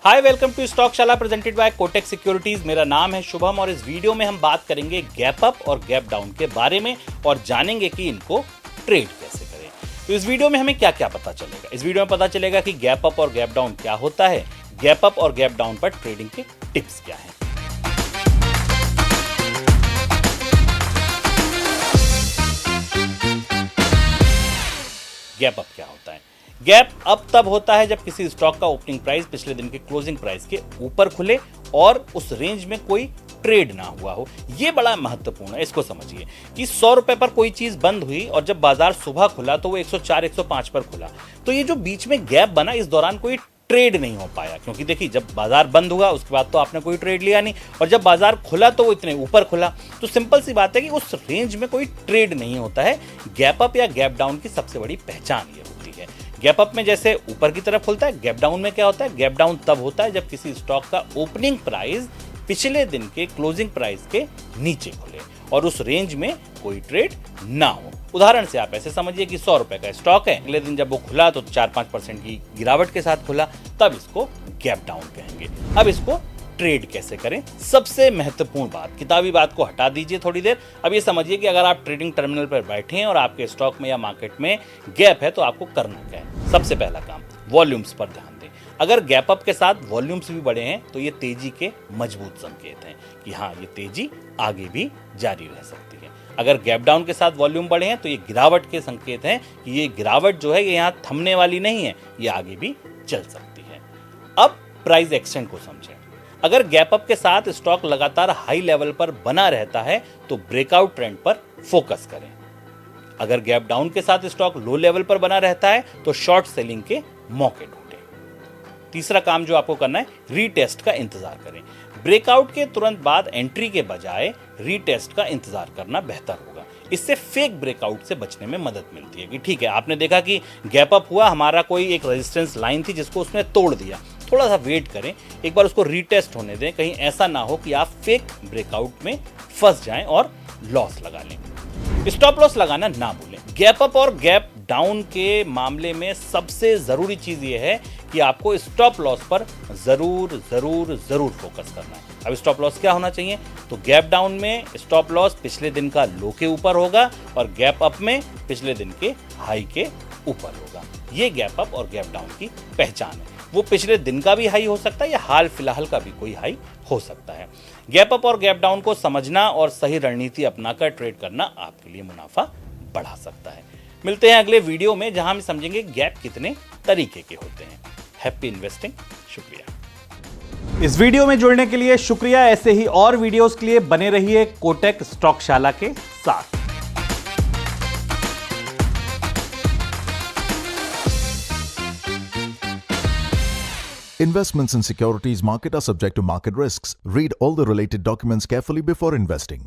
Hi, welcome to Stockshaala presented by Kotak securities. मेरा नाम है शुभम और इस वीडियो में हम बात करेंगे गैप अप और गैप डाउन के बारे में और जानेंगे कि इनको ट्रेड कैसे करें। तो इस वीडियो में हमें क्या क्या पता चलेगा। इस वीडियो में पता चलेगा कि गैप अप और गैप डाउन क्या होता है, गैप अप और गैप डाउन पर ट्रेडिंग के टिप्स क्या हैं। गैप अप क्या होता है? गैप अप तब होता है जब किसी स्टॉक का ओपनिंग प्राइस पिछले दिन के क्लोजिंग प्राइस के ऊपर खुले और उस रेंज में कोई ट्रेड ना हुआ हो। यह बड़ा महत्वपूर्ण है, इसको समझिए कि 100 रुपए पर कोई चीज बंद हुई और जब बाजार सुबह खुला तो वो 104 105 पर खुला, तो ये जो बीच में गैप बना, इस दौरान कोई ट्रेड नहीं हो पाया। क्योंकि देखिए, जब बाजार बंद हुआ उसके बाद तो आपने कोई ट्रेड लिया नहीं, और जब बाजार खुला तो वो इतने ऊपर खुला। तो सिंपल सी बात है कि उस रेंज में कोई ट्रेड नहीं होता है। गैप अप या गैप डाउन की सबसे बड़ी पहचान ये होती है। गैप अप में जैसे ऊपर की तरफ खुलता है, गैप डाउन में क्या होता है? गैप डाउन तब होता है जब किसी स्टॉक का ओपनिंग प्राइस पिछले दिन के क्लोजिंग प्राइस के नीचे खुले और उस रेंज में कोई ट्रेड ना हो। उदाहरण से आप ऐसे समझिए कि 100 रुपए का स्टॉक है, अगले दिन जब वो खुला तो 4-5% की गिरावट के साथ खुला, तब इसको गैप डाउन कहेंगे। अब इसको ट्रेड कैसे करें? सबसे महत्वपूर्ण बात, किताबी बात को हटा दीजिए थोड़ी देर। अब ये समझिए कि अगर आप ट्रेडिंग टर्मिनल पर बैठे हैं और आपके स्टॉक में या मार्केट में गैप है तो आपको करना क्या है? सबसे पहला काम, वॉल्यूम्स पर ध्यान दें। अगर गैप अप के साथ वॉल्यूम्स भी बढ़े हैं तो ये तेजी के मजबूत संकेत हैं कि हाँ, ये तेजी आगे भी जारी रह सकती है। अगर गैप डाउन के साथ वॉल्यूम बढ़े हैं तो ये गिरावट के संकेत हैं कि ये गिरावट जो है ये यहाँ थमने वाली नहीं है, ये आगे भी चल सकती है। अब प्राइस एक्शन को समझें। अगर गैप अप के साथ स्टॉक लगातार हाई लेवल पर बना रहता है तो ब्रेकआउट ट्रेंड पर फोकस करें। अगर गैप डाउन के साथ स्टॉक लो लेवल पर बना रहता है तो शॉर्ट सेलिंग के मौके ढूंढें। तीसरा काम जो आपको करना है, रीटेस्ट का इंतजार करें। ब्रेकआउट के तुरंत बाद एंट्री के बजाय रीटेस्ट का इंतजार करना बेहतर होगा। इससे फेक ब्रेकआउट से बचने में मदद मिलती है कि ठीक है, आपने देखा कि गैप अप हुआ, हमारा कोई एक रेजिस्टेंस लाइन थी जिसको उसने तोड़ दिया, थोड़ा सा वेट करें, एक बार उसको रीटेस्ट होने दें। कहीं ऐसा ना हो कि आप फेक ब्रेकआउट में फंस जाएं और लॉस लगा लें। स्टॉप लॉस लगाना ना भूलें। गैप अप और गैप डाउन के मामले में सबसे जरूरी चीज यह है कि आपको स्टॉप लॉस पर जरूर जरूर जरूर फोकस करना है। अब स्टॉप लॉस क्या होना चाहिए? तो गैप डाउन में स्टॉप लॉस पिछले दिन का लो के ऊपर होगा और गैप अप में पिछले दिन के हाई के ऊपर होगा। ये गैप अप और गैप डाउन की पहचान है। वो पिछले दिन का भी हाई हो सकता है या हाल फिलहाल का भी कोई हाई हो सकता है। गैप अप और गैप डाउन को समझना और सही रणनीति अपनाकर ट्रेड करना आपके लिए मुनाफा बढ़ा सकता है। मिलते हैं अगले वीडियो में जहां हम समझेंगे गैप कितने तरीके के होते हैं। Happy investing. शुक्रिया। इस वीडियो में जुड़ने के लिए शुक्रिया। ऐसे ही और वीडियोस के लिए बने रहिए कोटक स्टॉकशाला के साथ। Investments in securities market are subject to market risks. Read all the related documents carefully before investing.